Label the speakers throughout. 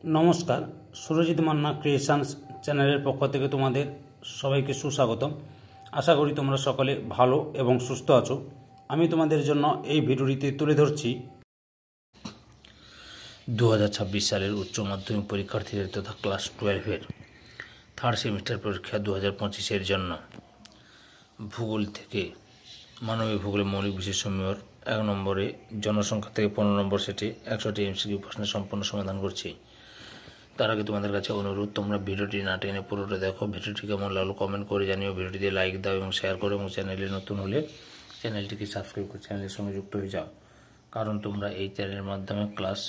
Speaker 1: নমস্কার, সুরজিৎ মান্না ক্রিয়েশনস চ্যানেলের পক্ষ থেকে তোমাদের সবাইকে সুস্বাগতম। আশা করি তোমরা সকলে ভালো এবং সুস্থ আছো। আমি তোমাদের জন্য এই ভিডিওটিতে তুলে ধরছি
Speaker 2: 2026 সালের উচ্চ মাধ্যমিক পরীক্ষার্থীদের তথা ক্লাস 12-এর থার্ড সেমিস্টার পরীক্ষা 2025-এর জন্য ভূগোল থেকে মানবিক ভূগোলের মৌলিক বিষয়সমূহের 1 নম্বরে জনসংখ্যা থেকে 15 নম্বর সেটে 100টি এমসিকিউ প্রশ্নের সম্পূর্ণ সমাধান করছি। তার আগে তোমাদের কাছে অনুরোধ, তোমরা ভিডিওটি না টেনে পুরোটা দেখো। ভিডিওটি কেমন লাগলো কমেন্ট করে জানিও, ভিডিওটিতে লাইক দাও এবং শেয়ার করো, এবং চ্যানেলে নতুন হলে চ্যানেলটিকে সাবস্ক্রাইব করে চ্যানেলের সঙ্গে যুক্ত হয়ে যাও, কারণ তোমরা এই চ্যানেলের মাধ্যমে ক্লাস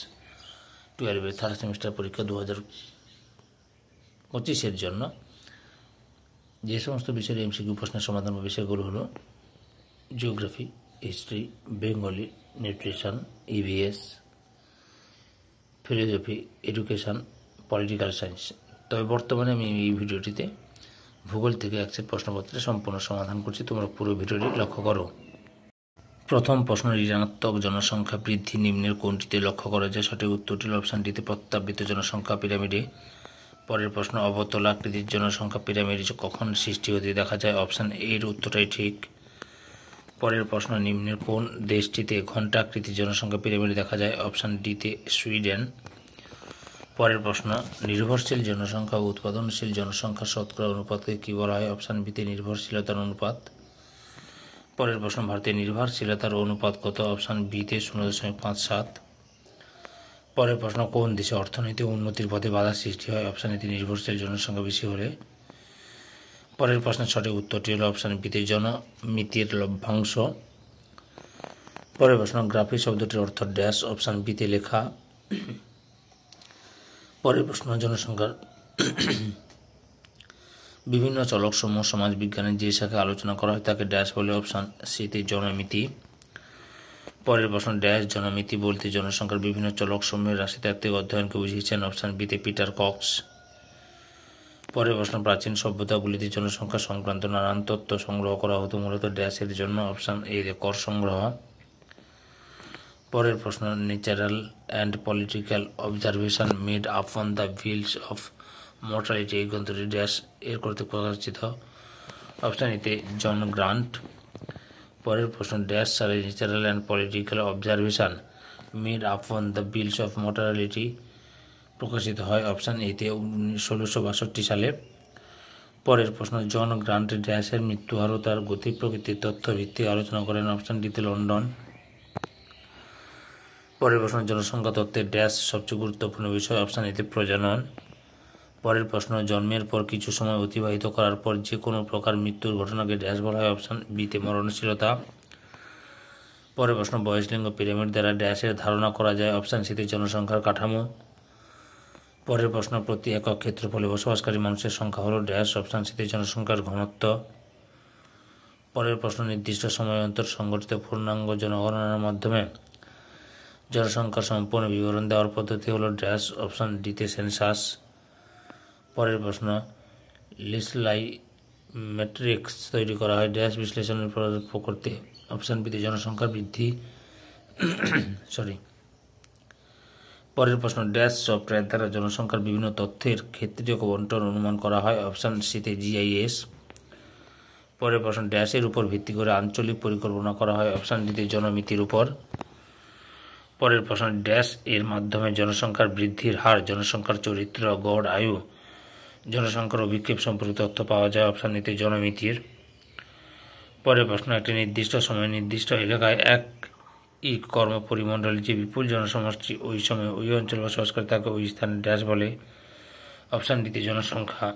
Speaker 2: 12-এর থার্ড সেমিস্টার পরীক্ষা 2025-এর জন্য যে সমস্ত বিষয়ের এমসিকিউ প্রশ্নের সমাধান পাবে সেগুলো হলো geography, history, Bengali, nutrition, EVS, philosophy, education, political science. তবে বর্তমানে আমি এই ভিডিওটিতে ভূগোল থেকে এক সেট প্রশ্নপত্রের সম্পূর্ণ সমাধান করছি। তোমরা পুরো ভিডিওটি লক্ষ্য করো। প্রথম প্রশ্ন, ঋণাত্মক জনসংখ্যা বৃদ্ধি নিম্নের কোনটিতে লক্ষ্য করা যায়? সঠিক উত্তরটি অপশানটিতে প্রত্যাবৃত জনসংখ্যা পিরামিডে। পরের প্রশ্ন, অবতলাকৃতির জনসংখ্যা পিরামিডে কখন সৃষ্টি হতে দেখা যায়? অপশান এর উত্তরটাই ঠিক। পরের প্রশ্ন, নিম্নের কোন দেশটিতে ঘণ্টাকৃতির জনসংখ্যা পিরামিডে দেখা যায়? অপশান ডিতে সুইডেন। পরের প্রশ্ন, নির্ভরশীল জনসংখ্যা ও উৎপাদনশীল জনসংখ্যার শতকরা অনুপাতকে কী বলা হয়? অপশান বিতে নির্ভরশীলতার অনুপাত। পরের প্রশ্ন, ভারতের নির্ভরশীলতার অনুপাত কত? অপশান বিতে 0.57। পরের প্রশ্ন, কোন দেশে অর্থনৈতিক উন্নতির পথে বাধা সৃষ্টি হয়? অপশান এতে নির্ভরশীল জনসংখ্যা বেশি হলে। পরের প্রশ্নের সঠিক উত্তরটি হল অপশান বিতে জনমিতির লভ্যাংশ। পরের প্রশ্ন, গ্রাফি শব্দটির অর্থ ড্যাশ? অপশান বিতে লেখা। পরের প্রশ্ন, জনসংখ্যার বিভিন্ন চলকসমূহ সমাজবিজ্ঞানের যে শাখায় আলোচনা করা হয় তাকে ড্যাশ বলে? অপশান সিতে জনমিতি। পরের প্রশ্ন, ড্যাশ জনমিতি বলতে জনসংখ্যার বিভিন্ন চলকসমূহের রাশিতাত্ত্বিক অধ্যয়নকে বুঝিয়েছেন? অপশান বিতে পিটার কক্স। পরের প্রশ্ন, প্রাচীন সভ্যতাগুলিতে জনসংখ্যা সংক্রান্ত নানান তথ্য সংগ্রহ করা হতো মূলত ড্যাশের জন্য? অপশান এ রেকর্ড সংগ্রহ। পরের প্রশ্ন, natural and political observation made upon the fields of mortality এই গ্রন্থটি ড্যাশ এর কর্তৃক প্রকাশিত? অপশান এতে জন গ্রান্ট। পরের প্রশ্ন, ড্যাশ সালে natural and political observation made upon the fields of mortality প্রকাশিত হয়? অপশান এতে 1662 সালে। পরের প্রশ্ন, জন গ্রান্ট ড্যাশের মৃত্যুহার ও তার গতি প্রকৃতির তথ্য ভিত্তিক আলোচনা করেন? অপশান ডিতে লন্ডন। পরের প্রশ্ন, জনসংখ্যা তত্ত্বের ড্যাশ সবচেয়ে গুরুত্বপূর্ণ বিষয়? অপশান এতে প্রজনন। পরের প্রশ্ন, জন্মের পর কিছু সময় অতিবাহিত করার পর যে কোনো প্রকার মৃত্যুর ঘটনাকে ড্যাশ বলা হয়? অপশান বিতে মরণশীলতা। পরের প্রশ্ন, বয়সলিঙ্গ পিরামিড দ্বারা ড্যাশের ধারণা করা যায়? অপশান সিতে জনসংখ্যার কাঠামো। পরের প্রশ্ন, প্রতি একক ক্ষেত্রফলে বসবাসকারী মানুষের সংখ্যা হল ড্যাশ? অপশান সিতে জনসংখ্যার ঘনত্ব। পরের প্রশ্ন, নির্দিষ্ট সময় অন্তর সংগঠিত পূর্ণাঙ্গ জনগণনার মাধ্যমে জনসংখ্যার সম্পূর্ণ বিবরণ দেওয়ার পদ্ধতি হল ড্যাশ? অপশান ডিতে সেন্সাস। পরের প্রশ্ন, লিসলাই ম্যাট্রিক্স তৈরি করা হয় ড্যাশ বিশ্লেষণের করতে? অপশান বিতে জনসংখ্যার বৃদ্ধি। পরের প্রশ্ন, ড্যাশ সফটওয়্যার দ্বারা জনসংখ্যার বিভিন্ন তথ্যের ক্ষেত্রীয় বণ্টন অনুমান করা হয়? অপশান সিতে জিআইএস। পরের প্রশ্ন, ড্যাশের উপর ভিত্তি করে আঞ্চলিক পরিকল্পনা করা হয়? অপশান ডিতে জনমিতির উপর। পরের প্রশ্ন, ড্যাশ এর মাধ্যমে জনসংখ্যার বৃদ্ধির হার, জনসংখ্যার চরিত্র, গড় আয়ু, জনসংখ্যার অভিক্ষেপ সম্পর্কিত তথ্য পাওয়া যায়? অপশান এতে জনমিতির। পরের প্রশ্ন, একটি নির্দিষ্ট সময়ে নির্দিষ্ট এলাকায় এক কর্মপরিমণ্ডলে যে বিপুল জনসমষ্টি ওই সময় ওই অঞ্চলে বসবাস করে তাকে ওই স্থানে ড্যাশ বলে? অপশান ডিতে জনসংখ্যা।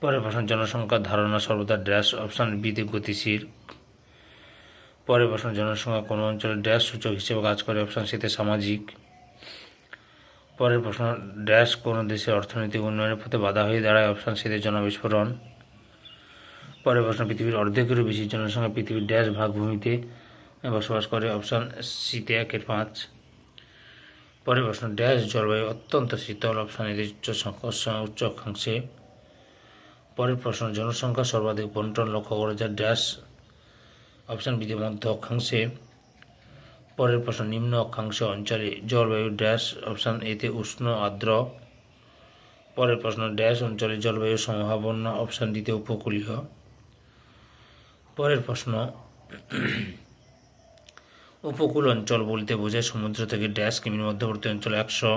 Speaker 2: পরের প্রশ্ন, জনসংখ্যার ধারণা সর্বদা ড্যাশ? অপশান বিতে গতিশীল। পরের প্রশ্ন, জনসংখ্যা কোনো অঞ্চলে ড্যাশ সূচক হিসেবে কাজ করে? অপশান সিতে সামাজিক। পরের প্রশ্ন, ড্যাশ কোনো দেশের অর্থনৈতিক উন্নয়নের পথে বাধা হয়ে দাঁড়ায়? অপশান সিতে জনবিস্ফোরণ। পরের প্রশ্ন, পৃথিবীর অর্ধেকেরও বেশি জনসংখ্যা পৃথিবীর ড্যাশ ভাগ ভূমিতে বসবাস করে? অপশান সিতে 1/5। পরের প্রশ্ন, ড্যাশ জলবায়ু অত্যন্ত শীতল? অপশান এতে উচ্চ অক্ষাংশে। পরের প্রশ্ন, জনসংখ্যা সর্বাধিক বন্টন লক্ষ্য করা যায় ড্যাশ? অপশান বিতে মধ্য অক্ষাংশে। পরের প্রশ্ন, নিম্ন অক্ষাংশ অঞ্চলে জলবায়ু ড্যাশ, অপশান এতে উষ্ণ আর্দ্র। পরের প্রশ্ন, ড্যাশ অঞ্চলে জলবায়ু সমভাবাপন্ন, অপশান ডিতে উপকূলীয়। পরের প্রশ্ন, উপকূল অঞ্চল বলতে বোঝায় সমুদ্র থেকে ড্যাশ কিমির মধ্যবর্তী অঞ্চল 100।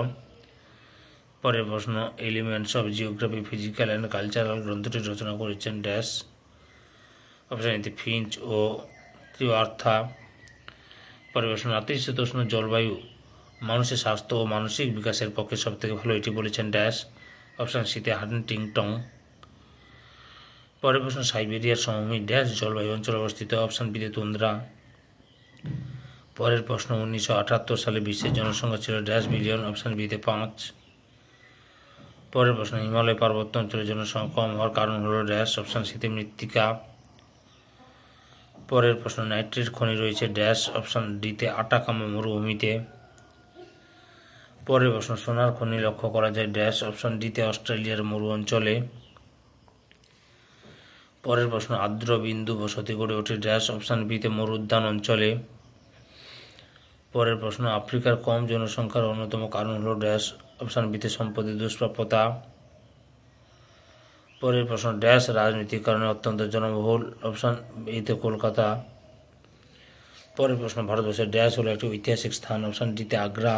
Speaker 2: পরের প্রশ্ন, elements of geography, physical and cultural গ্রন্থটি রচনা করেছেন ড্যাশ, অপশান এতে ফিঞ্চ ও ত্রিওয়ার্থা। পরের প্রশ্ন, নাতিশীতোষ্ণ জলবায়ু মানুষের স্বাস্থ্য ও মানসিক বিকাশের পক্ষে সবথেকে ভালো, এটি বলেছেন ড্যাশ, অপশান সিতে হান্টিংটন। পরের প্রশ্ন, সাইবেরিয়ার সমভূমি ড্যাশ জলবায়ু অঞ্চলে অবস্থিত, অপশান বিতে তুন্দ্রা। পরের প্রশ্ন, 1978 সালে বিশ্বের জনসংখ্যা ছিল ড্যাশ বিলিয়ন, অপশান বিতে 5। পরের প্রশ্ন, হিমালয় পার্বত্য অঞ্চলে জনসংখ্যা কম হওয়ার কারণ হলো ড্যাশ, অপশান সিতে মৃত্তিকা। পরের প্রশ্ন, নাইট্রেট খনি রয়েছে ড্যাশ, অপশান ডিতে আটাকামা মরুভূমিতে। পরের প্রশ্ন, সোনার খনি লক্ষ্য করা যায় ড্যাশ, অপশান ডিতে অস্ট্রেলিয়ার মরু অঞ্চলে। পরের প্রশ্ন, আর্দ্র বিন্দু বসতি গড়ে ওঠে ড্যাশ, অপশান বিতে মরুদ্যান অঞ্চলে। পরের প্রশ্ন, আফ্রিকার কম জনসংখ্যার অন্যতম কারণ হল ড্যাশ, অপশান বিতে সম্পদের দুষ্প্রাপ্যতা। পরের প্রশ্ন, ড্যাশ রাজনৈতিক কারণে অত্যন্ত জনবহুল, অপশান এতে কলকাতা। পরের প্রশ্ন, ভারতবর্ষের ড্যাশ হলো একটি ঐতিহাসিক স্থান, অপশান ডিতে আগ্রা।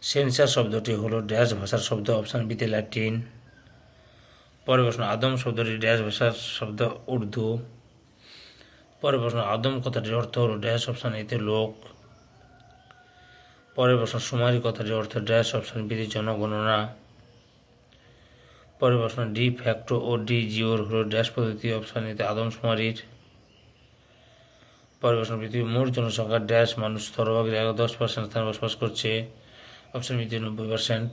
Speaker 2: সেন্সার শব্দটি হলো ড্যাশ ভাষার শব্দ, অপশান বিতে ল্যাটিন। পরের প্রশ্ন, আদম শব্দটি ড্যাশ ভাষার শব্দ, উর্দু। পরের প্রশ্ন, আদম কথাটির অর্থ হলো ড্যাশ, অপশান এতে লোক। পরের প্রশ্ন, সুমারি কথাটির অর্থ ড্যাশ, অপশান বিতে জনগণনা। পরের প্রশ্ন, ডি ফ্যাক্টো ও ডি জিওর হলো ড্যাশ পদ্ধতি, অপশান এতে আদমশুমারির। পরের প্রশ্ন, পৃথিবীর মোট জনসংখ্যার ড্যাশ মানুষ স্থলভাগের 10% স্থানে বসবাস করছে, অপশান বিতে 90%।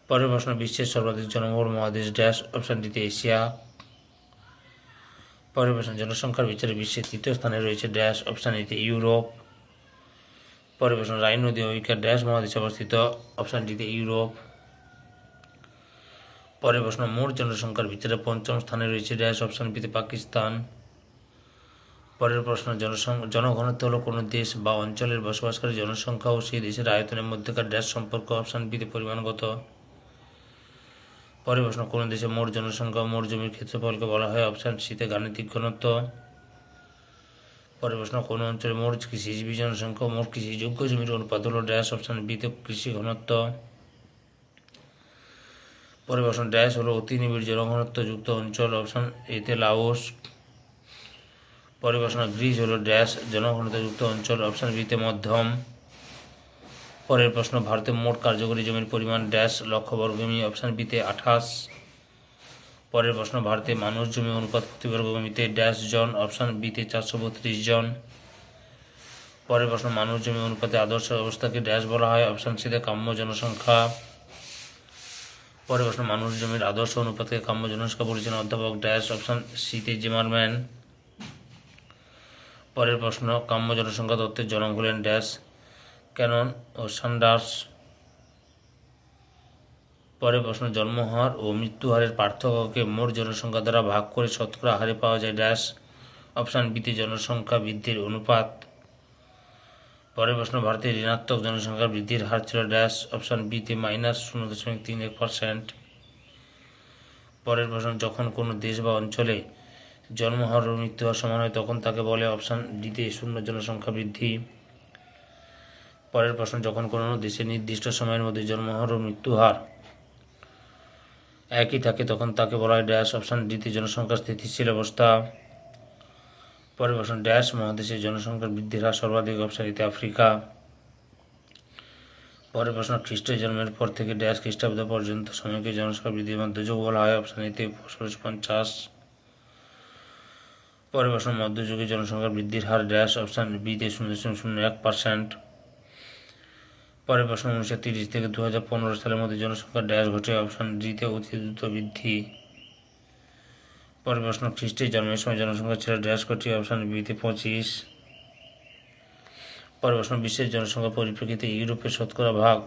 Speaker 2: পরের প্রশ্ন, বিশ্বের সর্বাধিক জনবহুল মহাদেশ ড্যাশ, অপশান ডিতে এশিয়া। পরের প্রশ্ন, জনসংখ্যার বিচারে বিশ্বের তৃতীয় স্থানে রয়েছে ড্যাশ, অপশান এতে ইউরোপ। পরের প্রশ্ন, রাইন নদী আফ্রিকার ড্যাশ মহাদেশে অবস্থিত, অপশান ডিতে ইউরোপ। পরের প্রশ্ন, মোট জনসংখ্যার ভিতরে পঞ্চম স্থানে রয়েছে ড্যাশ, অপশান বিতে পাকিস্তান। পরের প্রশ্ন, জনঘনত্ব হলো কোনো দেশ বা অঞ্চলের বসবাসকারী জনসংখ্যা ও সেই দেশের আয়তনের মধ্যেকার ড্যাশ সম্পর্ক, অপশান বিতে পরিমাণগত। পরের প্রশ্ন, কোন দেশে মোট জনসংখ্যা ও মোট জমির ক্ষেত্রফলকে বলা হয়, অপশান সিতে গাণিতিক ঘনত্ব। পরের প্রশ্ন, কোন অঞ্চলে মোট কৃষিজীবী জনসংখ্যা ও মোট কৃষিযোগ্য জমির অনুপাত হলো ড্যাশ, অপশান বিতে কৃষি ঘনত্ব। পরের প্রশ্ন, ড্যাশ হলো অতি নিবিড় জনঘনত্ব যুক্ত অঞ্চল, অপশান এতে লাওস। পরের প্রশ্ন, গ্রিস হলো ড্যাশ জনঘনত্ব যুক্ত অঞ্চল, অপশান বিতে মধ্যম। পরের প্রশ্ন, ভারতের মোট কার্যকরী জমির পরিমাণ ড্যাশ লক্ষ বর্গমি, অপশান বিতে 28। পরের প্রশ্ন, ভারতে মানুষ জমি অনুপাত প্রতি বর্গমিতে ড্যাশ জন, অপশান বিতে 432 জন। পরের প্রশ্ন, মানুষ জমি অনুপাতে আদর্শ অবস্থাকে ড্যাশ বলা হয়, অপশান সিতে কাম্য জনসংখ্যা। পরের প্রশ্ন, মানুষ জমির আদর্শ অনুপাতকে কাম্য জনসংখ্যা বলেছেন অধ্যাপক ড্যাশ, অপশান সিতে জিমারম্যান। পরের প্রশ্ন, কাম্য জনসংখ্যা তত্ত্বের জনক হলেন ড্যাশ, ক্যানন ও সান্ডার্স। পরের প্রশ্ন, জন্মহার ও মৃত্যুহারের পার্থক্যকে মোট জনসংখ্যা দ্বারা ভাগ করে শতকরা হারে পাওয়া যায় ড্যাশ, অপশান বিতে জনসংখ্যা বৃদ্ধির অনুপাত। পরের প্রশ্ন, ভারতের ঋণাত্মক জনসংখ্যা বৃদ্ধির হার ছিল ড্যাশ, অপশান বিতে -0.31%। পরের প্রশ্ন, যখন কোনো দেশ বা অঞ্চলে জন্মহার ও মৃত্যুহার সমান হয় তখন তাকে বলে, অপশান ডিতে শূন্য জনসংখ্যা বৃদ্ধি। পরের প্রশ্ন, যখন কোনো দেশে নির্দিষ্ট সময়ের মধ্যে জন্মহার ও মৃত্যুহার একই থাকে তখন তাকে বলা হয় ড্যাশ, অপশান ডিতে জনসংখ্যা স্থিতিশীল অবস্থা। পরের প্রশ্ন, ড্যাশ মহাদেশের জনসংখ্যার বৃদ্ধির হার সর্বাধিক, অপশান এতে আফ্রিকা। পরের প্রশ্ন, খ্রিস্টের জন্মের পর থেকে ড্যাশ খ্রিস্টাব্দ পর্যন্ত সময়কে জনসংখ্যা বৃদ্ধির মধ্যযুগ বলা হয়, অপশান এতে 1650। পরের প্রশ্ন, মধ্যযুগে জনসংখ্যা বৃদ্ধির হার ড্যাশ, অপশান বিতে 0.01%। পরের প্রশ্ন, 1930 থেকে 2015 সালের মধ্যে জনসংখ্যার ড্যাশ ঘটে, অপশান ডিতে অতি দ্রুত বৃদ্ধি। পরের প্রশ্ন, খ্রিস্টের জন্মের সময় জনসংখ্যা ছিল ড্যাশ কোটি, অপশান বিতে 25। পরের প্রশ্ন, বিশ্বের জনসংখ্যার পরিপ্রেক্ষিতে ইউরোপের শতকরা ভাগ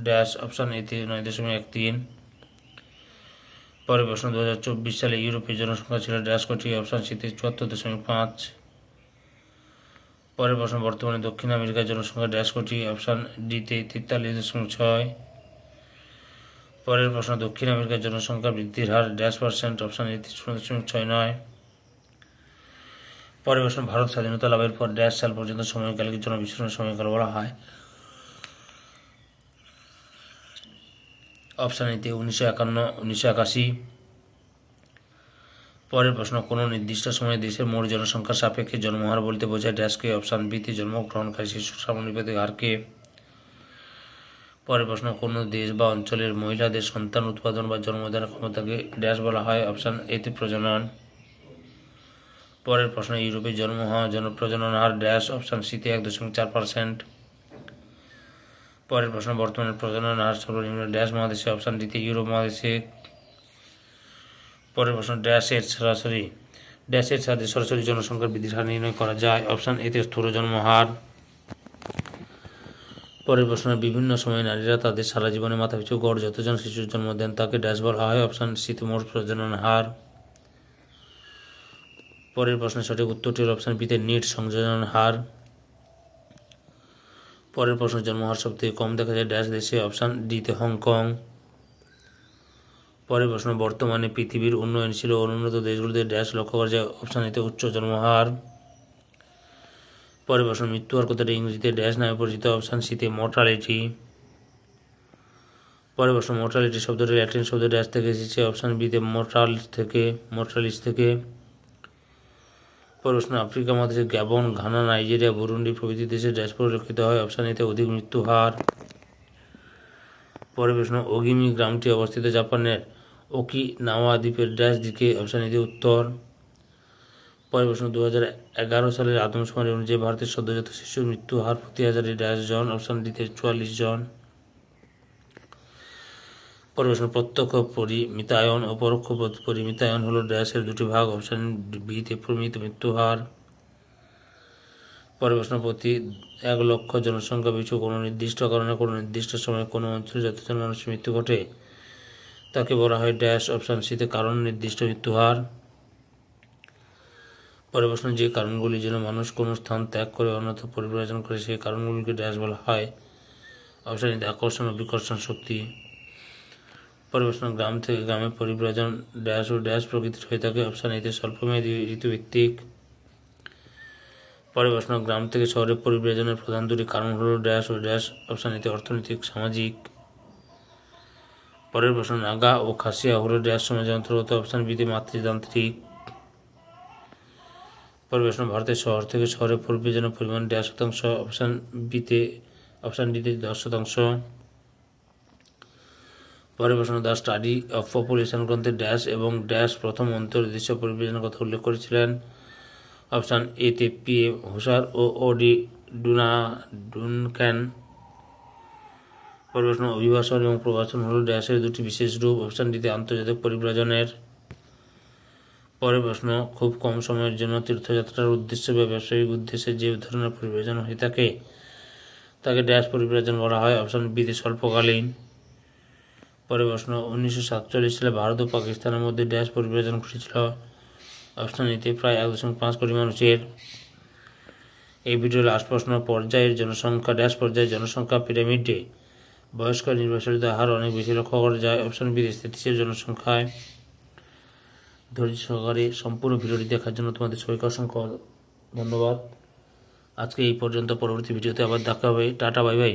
Speaker 2: ড্যাশ, অপশান এতে 9.13। পরের প্রশ্ন, 2024 সালে ইউরোপের জনসংখ্যা ছিল ড্যাশ কোটি, অপশান সিতে 74.5। পরের প্রশ্ন, বর্তমানে দক্ষিণ আমেরিকার জনসংখ্যা ড্যাশ কোটি? অপশান ডিতে 43.6। পরের প্রশ্ন, দক্ষিণ আমেরিকার জনসংখ্যা বৃদ্ধির হার ড্যাশ %? Option A 0.69। পরের প্রশ্ন, ভারত স্বাধীনতা লাভের পর ড্যাশ সাল পর্যন্ত সময়কালকে জনবিচ্ছিন্নের সময়কাল বলা হয়? অপশান এতে 1951-1981। পরের প্রশ্ন, কোনো নির্দিষ্ট সময়ে দেশের মোট জনসংখ্যার সাপেক্ষে জন্মহার বলতে বোঝায় ড্যাশকে? অপশান বিতে জন্মগ্রহণকারী শিশুর সমানুপাতিক হারকে। পরের প্রশ্ন, কোনো দেশ বা অঞ্চলের মহিলাদের সন্তান উৎপাদন বা জন্মদানের ক্ষমতাকে ড্যাশ বলা হয়? অপশান এতে প্রজনন। পরের প্রশ্ন, ইউরোপে জন্ম হওয়া প্রজনন হার ড্যাশ? অপশান সিতে 1.4%। পরের প্রশ্ন, বর্তমানে প্রজনন হার সর্বনিম্ন ড্যাশ মহাদেশে? অপশান ডিতে ইউরোপ মহাদেশে। পরের প্রশ্ন, ড্যাশের সাথে সরাসরি জনসংখ্যার বৃদ্ধির হার নির্ণয় করা যায়? অপশান এতে স্থূল জন্ম হার। পরের প্রশ্ন, বিভিন্ন সময়ে নারীরা তাদের সারা জীবনে মাথাপিছু গড় যতজন শিশুর জন্ম দেন তাকে ড্যাশ বলা হয়? অপশান সিতে মোট প্রজনন হার। পরের প্রশ্নের সঠিক উত্তরটি হল অপশান বিতে নিট সংযোজন হার। পরের প্রশ্ন, জন্মহার সবথেকে কম দেখা যায় ড্যাশ দেশে? অপশান ডিতে হংকং। পরের প্রশ্ন, বর্তমানে পৃথিবীর উন্নয়নশীল ও অনুন্নত দেশগুলিতে ড্যাশ লক্ষ্য করা যায়? অপশান এতে উচ্চ জন্মহার। পরের প্রশ্ন, মৃত্যুহার কথাটি ইংরেজিতে ড্যাশ নামে পরিচিত? অপশান সিতে মর্টালিটি। পরের প্রশ্ন, মর্টালিটি শব্দটি ল্যাটিন শব্দ ড্যাশ থেকে এসেছে? অপশান বিতে মর্টালিস থেকে। পরের প্রশ্ন, আফ্রিকা মহাদেশে গ্যাবন, ঘানা, নাইজেরিয়া, বুরুন্ডি প্রভৃতি দেশে ড্যাশ পরিলক্ষিত হয়? অপশান এতে অধিক মৃত্যু হার। পরের প্রশ্ন, ওগিমি গ্রামটি অবস্থিত জাপানের ওকিনাওয়া দ্বীপের ড্যাশ দিকে? অপশান এতে উত্তর। পরের প্রশ্ন, 2011 সালের আদমশুমারি অনুযায়ী ভারতের সদ্যজাত শিশুর মৃত্যু হার প্রতি হাজারে ড্যাশ জন? অপশান ডিতে 44 জন। পরের প্রশ্ন, প্রত্যক্ষ পরিমিতায়ন ও পরোক্ষ পরিমিতায়ন হল ড্যাশের দুটি ভাগ? অপশান বিতে প্রমিত মৃত্যু হার। পরের প্রশ্ন, প্রতি 1 লক্ষ জনসংখ্যা পিছু কোনো নির্দিষ্ট কারণে কোনো নির্দিষ্ট সময়ে কোনো অঞ্চলে যতজন মানুষের মৃত্যু ঘটে তাকে বলা হয় ড্যাশ? অপশান সিতে কারণ নির্দিষ্ট মৃত্যু হার। পরের প্রশ্ন, যে কারণগুলির জন্য মানুষ কোনো স্থান ত্যাগ করে অন্যত্র পরিব্রাজন করে সেই কারণগুলিকে ড্যাশ বলা হয়? অপশান এতে আকর্ষণ ও বিকর্ষণ শক্তি। পরের প্রশ্ন, গ্রাম থেকে গ্রামে পরিব্রাজন ড্যাশ ও ড্যাশ প্রকৃতির হয়ে থাকে? অপশান এতে স্বল্পমেয়াদী ঋতুভিত্তিক। পরের প্রশ্ন, গ্রাম থেকে শহরে পরিব্রাজনের প্রধান দুটি কারণ হল ড্যাশ ও ড্যাশ? অপশান এতে অর্থনৈতিক সামাজিক। পরের প্রশ্ন, নাগা ও খাসিয়া হল ড্যাশ সমাজের অন্তর্গত? অপশান বিতে মাতৃতান্ত্রিক। পরের প্রশ্ন, ভারতের শহর থেকে শহরে পরিব্রাজনের পরিমাণ ড্যাশ শতাংশ? অপশান ডিতে 10%। পরের প্রশ্ন, দ্য স্টাডি অফ পপুলেশন গ্রন্থে ড্যাশ এবং ড্যাশ প্রথম অন্তর্দেশীয় পরিব্রাজনের কথা উল্লেখ করেছিলেন? অপশান এতে PM হুসার ও OD ডুনক্যান। পরের প্রশ্ন, অভিবাসন এবং প্রবাসন হল ড্যাশের দুটি বিশেষ রূপ? অপশান ডিতে আন্তর্জাতিক পরিব্রাজনের। পরের প্রশ্ন, খুব কম সময়ের জন্য তীর্থযাত্রার উদ্দেশ্যে বা ব্যবসায়িক উদ্দেশ্যে যে ধরনের পরিব্রাজন হয়ে থাকে তাকে ড্যাশ পরিব্রাজন বলা হয়? অপশান বিতে স্বল্পকালীন। পরের প্রশ্ন, 1947 সালে ভারত ও পাকিস্তানের মধ্যে ড্যাশ পরিব্রাজন ঘটেছিল? অপশান এতে প্রায় 1.5 কোটি মানুষের। এই ভিডিওর লাস্ট প্রশ্ন, পর্যায়ের জনসংখ্যা পিরামিডে বয়স্ক নির্ভরশীলতার হার অনেক বেশি লক্ষ্য করা যায়? অপশান বি স্থিতিশীল জনসংখ্যায়। ধৈর্য সহকারে সম্পূর্ণ ভিডিওটি দেখার জন্য তোমাদের সবাইকে অসংখ্য ধন্যবাদ। আজকে এই পর্যন্ত, পরবর্তী ভিডিওতে আবার দেখা হবে। Tata, bye bye.